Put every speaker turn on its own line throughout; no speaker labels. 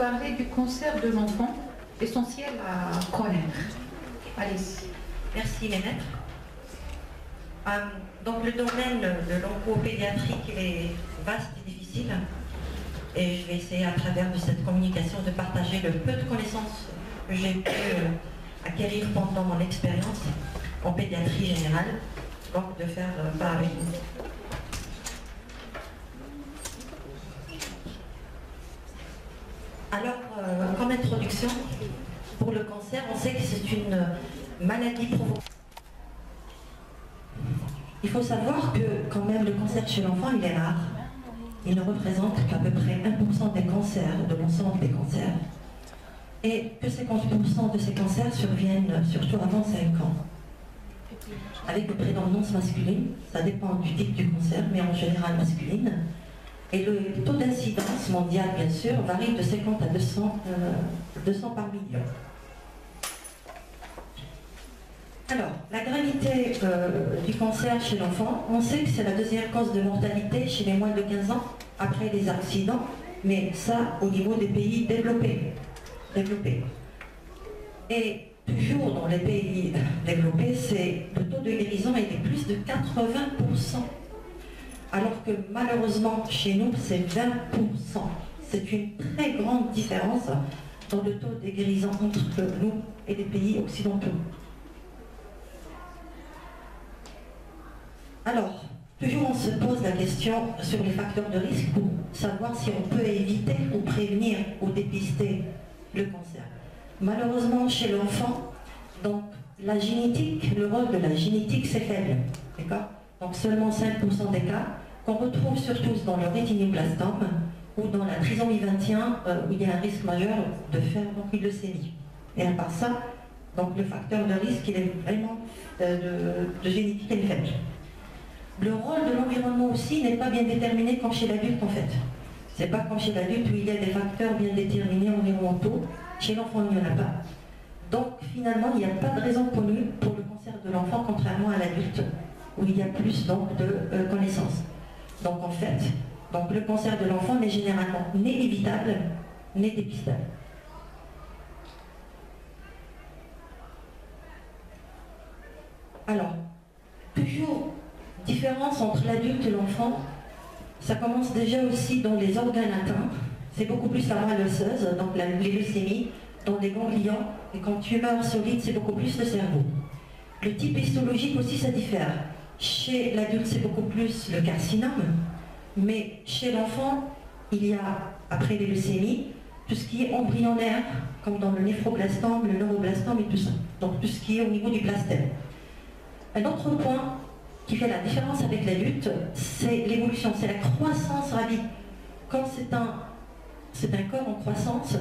parler du cancer de l'enfant, essentiel à connaître. Allez-y.
Merci les maîtres. Donc le domaine de l'oncopédiatrie est vaste et difficile. Et je vais essayer à travers de cette communication de partager le peu de connaissances que j'ai pu acquérir pendant mon expérience en pédiatrie générale, donc de faire part avec vous. Alors, comme introduction, pour le cancer, on sait que c'est une maladie provoquée. Il faut savoir que quand même le cancer chez l'enfant, il est rare. Il ne représente qu'à peu près 1% des cancers, de l'ensemble des cancers. Et que 50% de ces cancers surviennent surtout avant 5 ans. Avec une prédominance masculine, ça dépend du type du cancer, mais en général masculine. Et le taux d'incidence mondial, bien sûr, varie de 50 à 200 par million. Alors, la gravité du cancer chez l'enfant, on sait que c'est la deuxième cause de mortalité chez les moins de 15 ans, après les accidents, mais ça au niveau des pays développés. Et toujours dans les pays développés, le taux de guérison est de plus de 80%. Alors que malheureusement, chez nous, c'est 20%. C'est une très grande différence dans le taux de guérison entre nous et les pays occidentaux. Alors, toujours on se pose la question sur les facteurs de risque pour savoir si on peut éviter ou prévenir ou dépister le cancer. Malheureusement, chez l'enfant, donc la génétique, le rôle de la génétique, c'est faible. D'accord ? Donc seulement 5% des cas qu'on retrouve surtout dans le rétinoblastome ou dans la trisomie 21 où il y a un risque majeur de faire donc une leucémie. Et à part ça, donc le facteur de risque, il est vraiment de génétique, elle est faible. Le rôle de l'environnement aussi n'est pas bien déterminé comme chez l'adulte en fait. C'est pas comme chez l'adulte où il y a des facteurs bien déterminés environnementaux. Chez l'enfant, il n'y en a pas. Donc finalement, il n'y a pas de raison connue pour le cancer de l'enfant, contrairement à l'adulte, où il y a plus donc, de connaissances. Donc en fait, donc, le cancer de l'enfant n'est généralement ni évitable, ni dépistable. Alors, toujours différence entre l'adulte et l'enfant, ça commence déjà aussi dans les organes atteints. C'est beaucoup plus la moelle osseuse, donc les leucémies, dans les ganglions, et quand tumeur solide, c'est beaucoup plus le cerveau. Le type histologique aussi, ça diffère. Chez l'adulte, c'est beaucoup plus le carcinome, mais chez l'enfant, il y a, après les leucémies, tout ce qui est embryonnaire, comme dans le néphroblastome, le neuroblastome et tout ça. Donc tout ce qui est au niveau du blastème. Un autre point qui fait la différence avec l'adulte, c'est l'évolution, c'est la croissance rapide. Comme c'est un corps en croissance,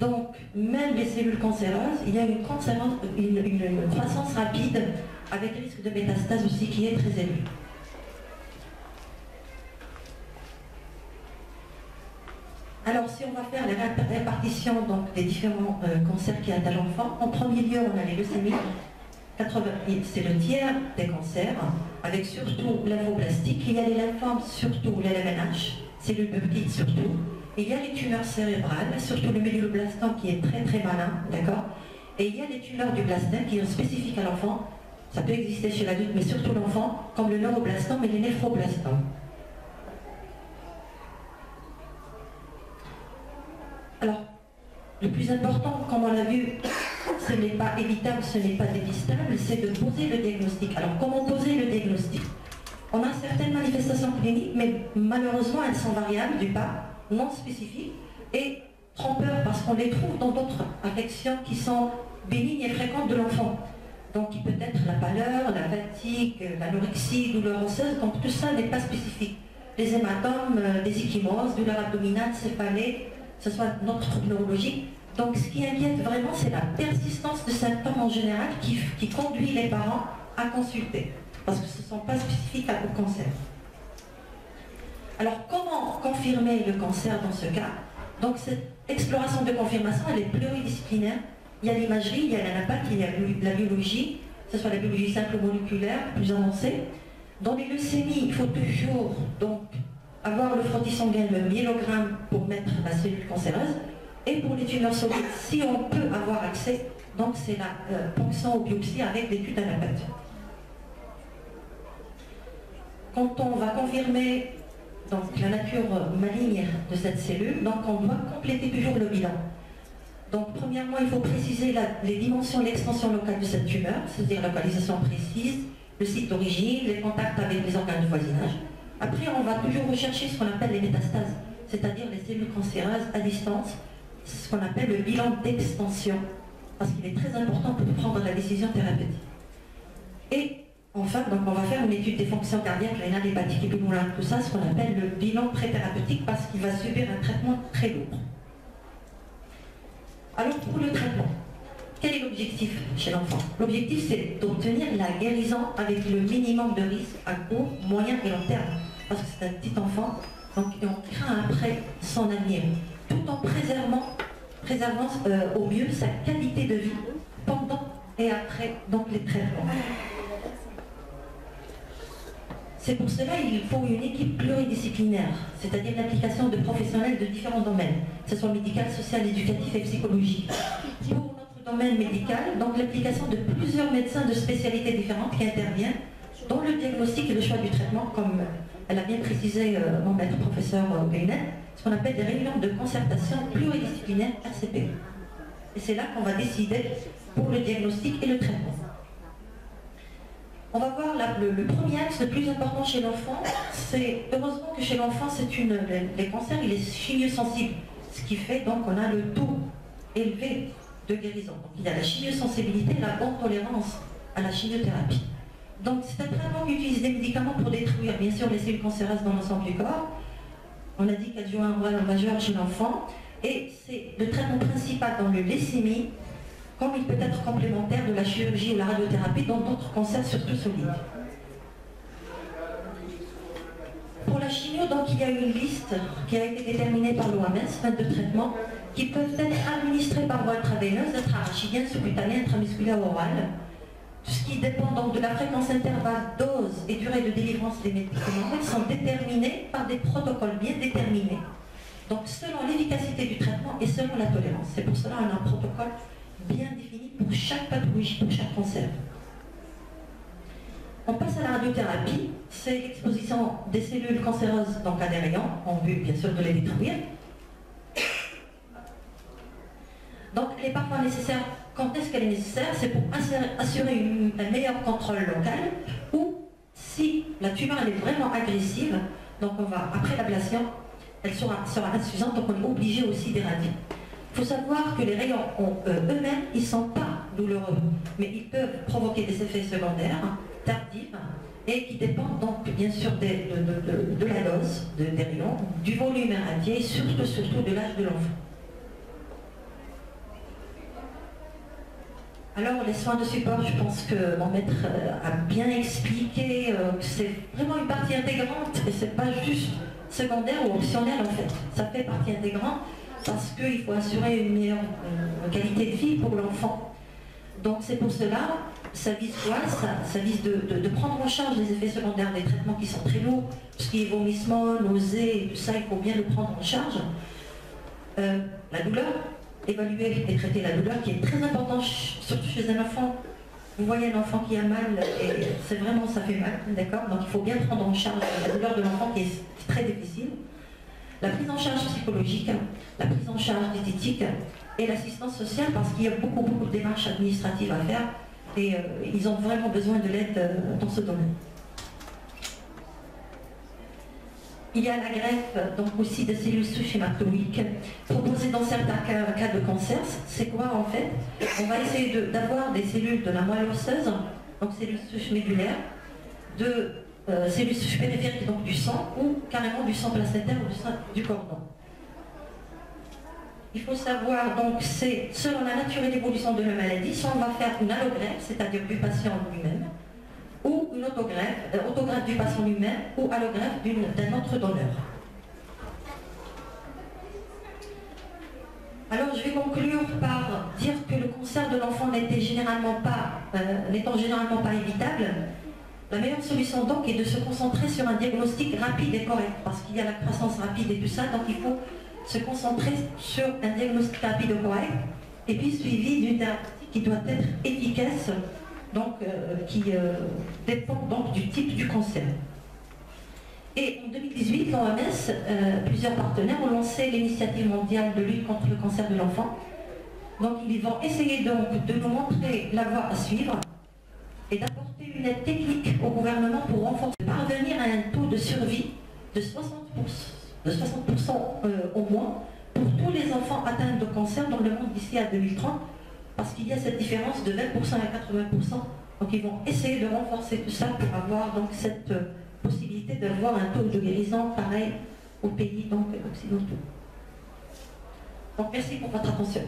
donc même les cellules cancéreuses, il y a une croissance rapide avec risque de métastase aussi qui est très élevé. Alors si on va faire la répartition donc, des différents cancers qui atteignent l'enfant, en premier lieu on a les leucémies. C'est le tiers des cancers, avec surtout lymphoblastique. Il y a les lymphomes, surtout les LMNH, cellules petites surtout. Il y a les tumeurs cérébrales, surtout le myeloblastome qui est très très malin, d'accord. Et il y a les tumeurs du blastème qui sont spécifiques à l'enfant. Ça peut exister chez l'adulte, mais surtout l'enfant, comme le neuroblastome et les néphroblastomes. Alors, le plus important, comme on l'a vu, ce n'est pas évitable, ce n'est pas dépistable, c'est de poser le diagnostic. Alors, comment poser le diagnostic? On a certaines manifestations cliniques, mais malheureusement, elles sont variables, du pas, non spécifiques, et trompeurs, parce qu'on les trouve dans d'autres affections qui sont bénignes et fréquentes de l'enfant. Donc, il peut être la pâleur, la fatigue, l'anorexie, douleur osseuse, donc tout ça n'est pas spécifique. Les hématomes, des ecchymoses, douleur abdominale, céphalée, que ce soit notre trouble neurologique. Donc ce qui inquiète vraiment, c'est la persistance de symptômes en général qui conduit les parents à consulter, parce que ce ne sont pas spécifiques au cancer. Alors comment confirmer le cancer dans ce cas? Donc cette exploration de confirmation, elle est pluridisciplinaire. Il y a l'imagerie, il y a l'anapathie, il y a la biologie, que ce soit la biologie simple ou moléculaire, plus avancée. Dans les leucémies, il faut toujours donc avoir le frottis sanguin, le myélogramme pour mettre la cellule cancéreuse. Et pour les tumeurs solides, si on peut avoir accès, donc c'est la ponction ou biopsie avec l'étude anapathique. Quand on va confirmer donc, la nature maligne de cette cellule, donc on doit compléter toujours le bilan. Donc premièrement, il faut préciser les dimensions et l'extension locale de cette tumeur, c'est-à-dire la localisation précise, le site d'origine, les contacts avec les organes de voisinage. Après, on va toujours rechercher ce qu'on appelle les métastases, c'est-à-dire les cellules cancéreuses à distance, ce qu'on appelle le bilan d'extension, parce qu'il est très important pour prendre la décision thérapeutique. Et enfin, donc on va faire une étude des fonctions cardiaques, rénales, hépatiques et pulmonaires, tout ça, ce qu'on appelle le bilan pré-thérapeutique, parce qu'il va subir un traitement très lourd. Alors pour le traitement, quel est l'objectif chez l'enfant? L'objectif c'est d'obtenir la guérison avec le minimum de risque à court, moyen et long terme. Parce que c'est un petit enfant, donc on craint après son avenir, tout en préservant au mieux sa qualité de vie pendant et après donc, les traitements. C'est pour cela qu'il faut une équipe pluridisciplinaire, c'est-à-dire l'application de professionnels de différents domaines, que ce soit médical, social, éducatif et psychologique. Pour notre domaine médical, donc l'application de plusieurs médecins de spécialités différentes qui interviennent dans le diagnostic et le choix du traitement, comme elle a bien précisé mon maître professeur Gaynet, ce qu'on appelle des réunions de concertation pluridisciplinaire RCP. Et c'est là qu'on va décider pour le diagnostic et le traitement. On va voir le premier axe le plus important chez l'enfant, c'est heureusement que chez l'enfant, les cancers, il est chimiosensible, ce qui fait donc qu'on a le taux élevé de guérison. Donc, il y a la chimiosensibilité et la bonne tolérance à la chimiothérapie. Donc c'est un traitement qui utilise des médicaments pour détruire bien sûr les cellules cancéreuses dans l'ensemble du corps. On a dit qu'elle joue un rôle majeur chez l'enfant et c'est le traitement principal dans le leucémie, comme il peut être complémentaire de la chirurgie ou la radiothérapie dans d'autres cancers, surtout solides. Pour la chimio, donc, il y a une liste qui a été déterminée par l'OMS, 22 traitements, qui peuvent être administrés par voie intraveineuse, intra-arachidienne, sous-cutanée, intramusculaire, orale. Tout ce qui dépend donc de la fréquence intervalle, dose et durée de délivrance des médicaments, ils sont déterminés par des protocoles bien déterminés. Donc selon l'efficacité du traitement et selon la tolérance. C'est pour cela qu'on a un protocole bien défini pour chaque pathologie, pour chaque cancer. On passe à la radiothérapie, c'est l'exposition des cellules cancéreuses donc à des rayons, en vue bien sûr de les détruire. Donc elle est parfois nécessaire. Quand est-ce qu'elle est nécessaire? C'est pour assurer un meilleur contrôle local ou si la tumeur elle est vraiment agressive, donc on va, après l'ablation, elle sera insuffisante, donc on est obligé aussi d'éradier. Il faut savoir que les rayons eux-mêmes, ils ne sont pas douloureux, mais ils peuvent provoquer des effets secondaires tardifs et qui dépendent donc bien sûr de la dose des rayons, du volume irradié et surtout de l'âge de l'enfant. Alors les soins de support, je pense que mon maître a bien expliqué que c'est vraiment une partie intégrante et c'est pas juste secondaire ou optionnel en fait. Ça fait partie intégrante parce qu'il faut assurer une meilleure qualité de vie pour l'enfant. Donc c'est pour cela, ça vise quoi? Ça vise de prendre en charge les effets secondaires des traitements qui sont très lourds, tout ce qui est vomissement, nausées, tout ça, il faut bien le prendre en charge. La douleur, évaluer et traiter la douleur qui est très importante, surtout chez un enfant. Vous voyez un enfant qui a mal, et c'est vraiment, ça fait mal, d'accord? Donc il faut bien prendre en charge la douleur de l'enfant qui est très difficile. La prise en charge psychologique, la prise en charge diététique et l'assistance sociale parce qu'il y a beaucoup de démarches administratives à faire et ils ont vraiment besoin de l'aide dans ce domaine. Il y a la greffe donc aussi de cellules souches hématoïques proposée dans certains cas de cancer. C'est quoi en fait? On va essayer d'avoir des cellules de la moelle osseuse, donc cellules souches médulaires, de cellules souches périphériques donc du sang ou carrément du sang placentaire ou du sang du cordon. Il faut savoir donc c'est selon la nature et l'évolution de la maladie, si on va faire une allogreffe, c'est-à-dire du patient lui-même, ou une autogreffe du patient lui-même ou allogreffe d'un autre donneur. Alors je vais conclure par dire que le cancer de l'enfant n'étant généralement pas évitable, la meilleure solution donc est de se concentrer sur un diagnostic rapide et correct, parce qu'il y a la croissance rapide et tout ça, donc il faut se concentrer sur un diagnostic rapide correct et puis suivi d'une thérapie qui doit être efficace, donc qui dépend donc du type du cancer. Et en 2018, l'OMS, plusieurs partenaires ont lancé l'initiative mondiale de lutte contre le cancer de l'enfant. Donc ils vont essayer donc de nous montrer la voie à suivre et d'apporter une aide technique au gouvernement pour renforcer, parvenir à un taux de survie de 60%, au moins pour tous les enfants atteints de cancer dans le monde d'ici à 2030, parce qu'il y a cette différence de 20% à 80%. Donc ils vont essayer de renforcer tout ça pour avoir donc cette possibilité d'avoir un taux de guérison pareil aux pays donc occidentaux. Donc merci pour votre attention.